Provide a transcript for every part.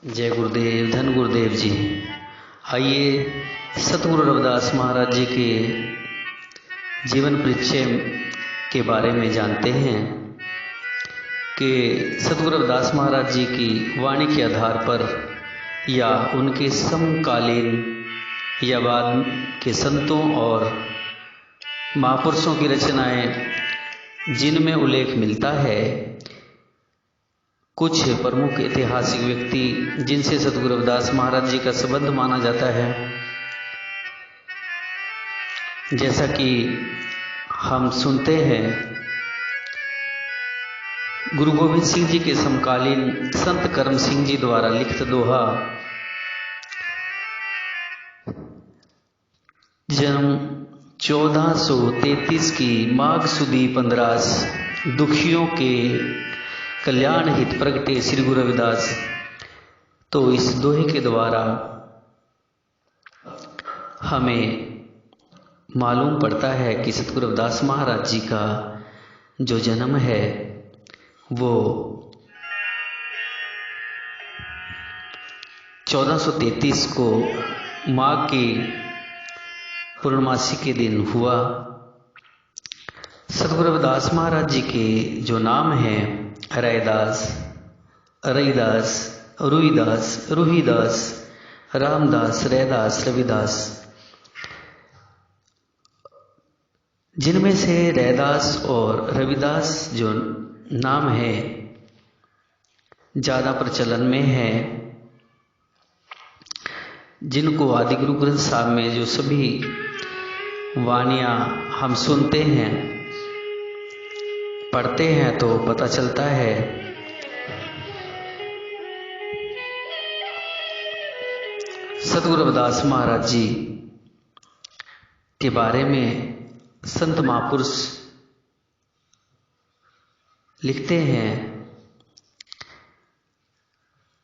जय गुरुदेव, धन गुरुदेव जी। आइए सतगुरु रविदास महाराज जी के जीवन परिचय के बारे में जानते हैं कि सतगुरु रविदास महाराज जी की वाणी के आधार पर या उनके समकालीन या बाद के संतों और महापुरुषों की रचनाएं जिनमें उल्लेख मिलता है, कुछ प्रमुख ऐतिहासिक व्यक्ति जिनसे सतगुरु रविदास महाराज जी का संबंध माना जाता है, जैसा कि हम सुनते हैं गुरु गोविंद सिंह जी के समकालीन संत करम सिंह जी द्वारा लिखित दोहा। जन्म 1433 की माघ सुदी 15 दुखियों के कल्याण हित प्रगटे श्री गुरु रविदास। तो इस दोहे के द्वारा हमें मालूम पड़ता है कि सतगुरु रविदास महाराज जी का जो जन्म है वो 1433 को माघ की पूर्णमासी के दिन हुआ। सतगुरु रविदास महाराज जी के जो नाम हैं रैदास, रईदास, रुईदास, रूहीदास, रामदास, रैदास, रविदास, जिनमें से रैदास और रविदास जो नाम है ज़्यादा प्रचलन में है, जिनको आदि गुरु ग्रंथ साहब में जो सभी वाणियाँ हम सुनते हैं, पढ़ते हैं तो पता चलता है सतगुरु रविदास महाराज जी के बारे में संत महापुरुष लिखते हैं।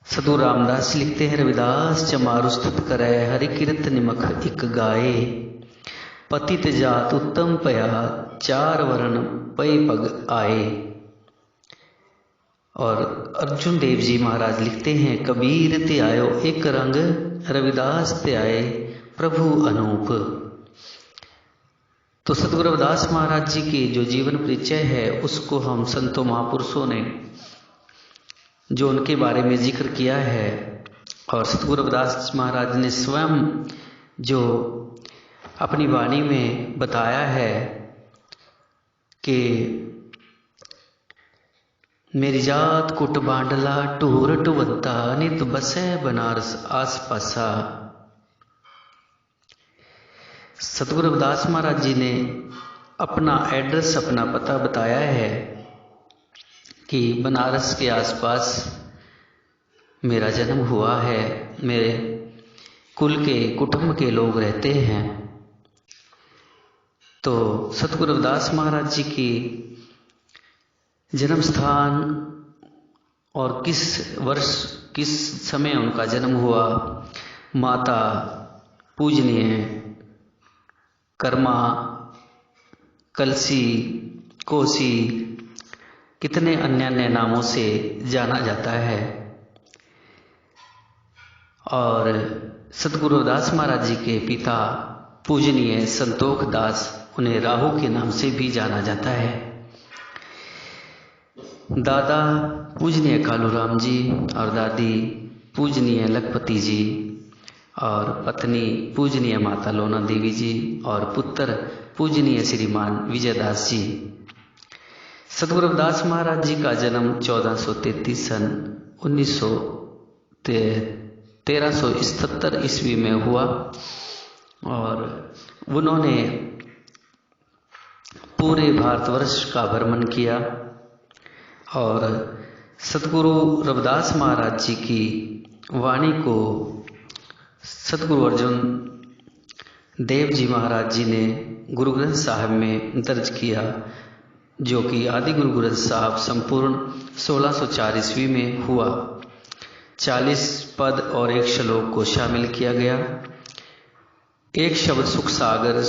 सतगुरु रामदास लिखते हैं, रविदास चमारु स्तुत करे हरि कीरत निमख इक गाए, पतित जात उत्तम पया चार वर्ण पय पग आए। और अर्जुन देव जी महाराज लिखते हैं, कबीर ते आयो एक रंग, रविदास ते आए प्रभु अनूप। तो सतगुरु रविदास महाराज जी के जो जीवन परिचय है उसको हम संतों महापुरुषों ने जो उनके बारे में जिक्र किया है, और सतगुरु रविदास महाराज ने स्वयं जो अपनी वाणी में बताया है कि मेरी जात कुट बांडला टूर टुवंता नित बसे बनारस आस पासा। सतगुरु रविदास महाराज जी ने अपना एड्रेस, अपना पता बताया है कि बनारस के आसपास मेरा जन्म हुआ है, मेरे कुल के कुटुंब के लोग रहते हैं। तो सतगुरु रविदास महाराज जी की जन्म स्थान और किस वर्ष किस समय उनका जन्म हुआ, माता पूजनीय कर्मा, कलसी, कोसी, कितने अन्य नामों से जाना जाता है। और सतगुरु रविदास महाराज जी के पिता पूजनीय संतोख दास, उन्हें राहु के नाम से भी जाना जाता है। दादा पूजनीय कालूराम जी और दादी पूजनीय लखपति जी और पत्नी पूजनीय माता लोना देवी जी और पुत्र पूजनीय श्रीमान विजयदास जी। सतगुरु रविदास महाराज जी का जन्म 1433 सन 1377 ईस्वी में हुआ, और उन्होंने पूरे भारतवर्ष का भ्रमण किया और सतगुरु रविदास महाराज जी की वाणी को सतगुरु अर्जुन देव जी महाराज जी ने गुरु ग्रंथ साहब में दर्ज किया, जो कि आदि गुरु ग्रंथ साहब संपूर्ण 1604 ईस्वी में हुआ। 40 पद और एक श्लोक को शामिल किया गया। एक शब्द सुख सागर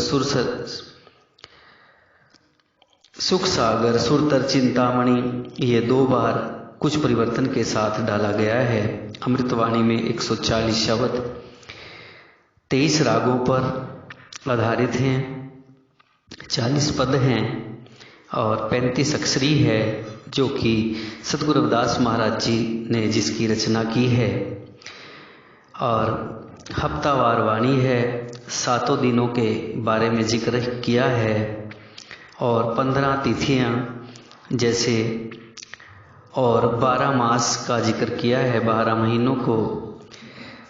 सुरतर चिंतामणि, ये 2 बार कुछ परिवर्तन के साथ डाला गया है। अमृतवाणी में 140 शब्द 23 रागों पर आधारित हैं, 40 पद हैं और 35 अक्षरी है, जो कि सतगुरु रविदास महाराज जी ने जिसकी रचना की है। और हफ्तावार वाणी है, 7 दिनों के बारे में जिक्र किया है और 15 तिथियां जैसे और 12 मास का जिक्र किया है। 12 महीनों को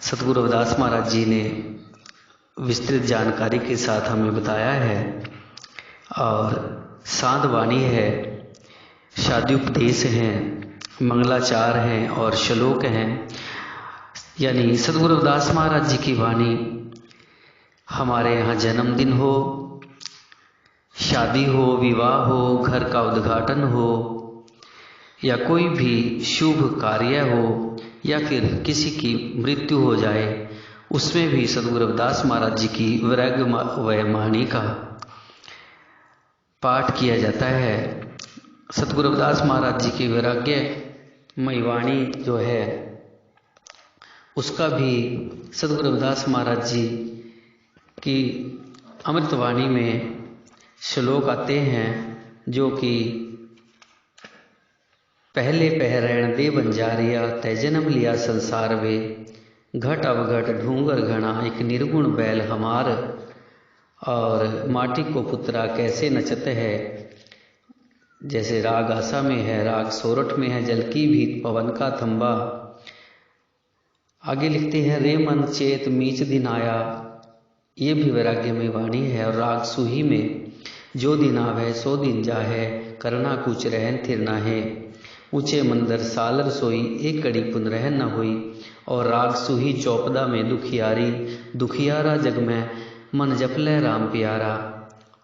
सतगुरु रविदास महाराज जी ने विस्तृत जानकारी के साथ हमें बताया है। और साध वाणी है, शादी उपदेश हैं, मंगलाचार हैं और श्लोक हैं। यानी सतगुरु रविदास महाराज जी की वाणी हमारे यहाँ जन्मदिन हो, शादी हो, विवाह हो, घर का उद्घाटन हो या कोई भी शुभ कार्य हो या फिर किसी की मृत्यु हो जाए, उसमें भी सतगुरु रविदास महाराज जी की वैराग्य वाणी का पाठ किया जाता है। सतगुरु रविदास महाराज जी की वैराग्यमयी वाणी जो है उसका भी सतगुरु रविदास महाराज जी की अमृतवाणी में श्लोक आते हैं, जो कि पहले पहरैण दे बंजारिया तै जन्म लिया संसार वे, घट अवघट ढूंगर घना एक निर्गुण बैल हमार, और माटी को पुत्रा कैसे नचत है, जैसे राग आसा में है, राग सोरठ में है, जल की भीत पवन का थंबा। आगे लिखते हैं रे मन चेत मीच दिन आया, ये भी वैराग्य में वाणी है। और राग सुही में जो दिन आवे सो दिन जाहे, करना कुछ रहन थिर ना है, ऊंचे मंदिर सालर सोई एक कड़ी पुन रहन न हुई। और राग सुही चौपदा में दुखियारी, दुखियारा जग में मन जपले राम प्यारा।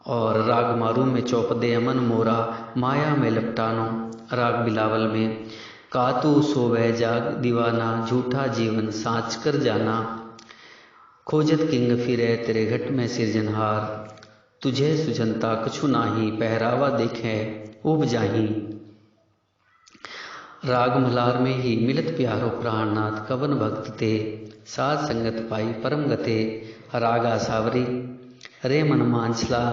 और राग मारू में चौपदे अमन मोरा, माया में लपटानो। राग बिलावल में कातू सोवे जाग दीवाना, झूठा जीवन साँच कर जाना, खोजत किंग फिरे तेरे घट में सिरजनहार, तुझे सुजनता कछु नाही, पहरावा देखे उब जाही। राग मल्हार में ही मिलत प्यारो प्राणनाथ, कवन भक्त ते साध संगत पाई परम गते। राग आसावरी रे मन मांचला,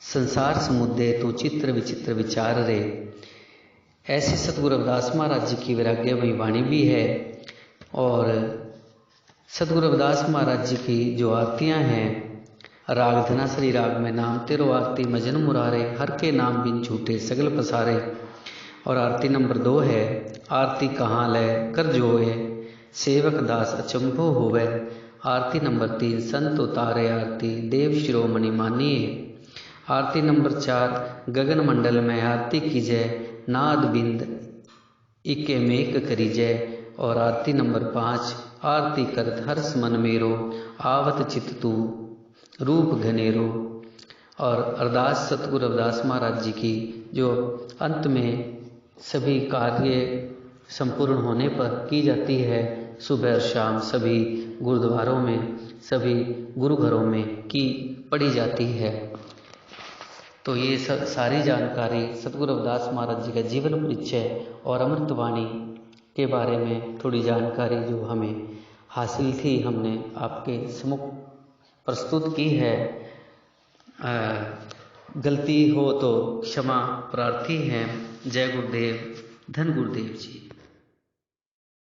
संसार समुद्रे तो चित्र विचित्र विचार रे। ऐसे सतगुरु रविदास महाराज जी की वैराग्यमयी वाणी भी है। और सतगुरु रविदास महाराज जी की जो आरतियाँ हैं, राग धनासरी राग में नाम तेरो आरती मजन मुरारे, हर के नाम बिन झूठे सगल पसारे। और आरती नंबर 2 है आरती कहाँ लय कर जोए, सेवक दास अचंभो होवे। आरती नंबर 3 संत उतारे आरती, देव शिरोमणि मानिए। आरती नंबर 4 गगन मंडल में आरती कीजय, नाद बिंद इके मेक करीजय। और आरती नंबर 5 आरती करत हर्ष मन मेरो, आवत चित तू रूप घनेरो। और अरदास सतगुरु रविदास महाराज जी की जो अंत में सभी कार्य संपूर्ण होने पर की जाती है, सुबह और शाम सभी गुरुद्वारों में, सभी गुरु घरों में की पढ़ी जाती है। तो ये सारी जानकारी सतगुरु रविदास महाराज जी का जीवन परिचय और अमृतवाणी के बारे में थोड़ी जानकारी जो हमें हासिल थी, हमने आपके सम्मुख प्रस्तुत की है। गलती हो तो क्षमा प्रार्थी हैं। जय गुरुदेव, धन गुरुदेव जी।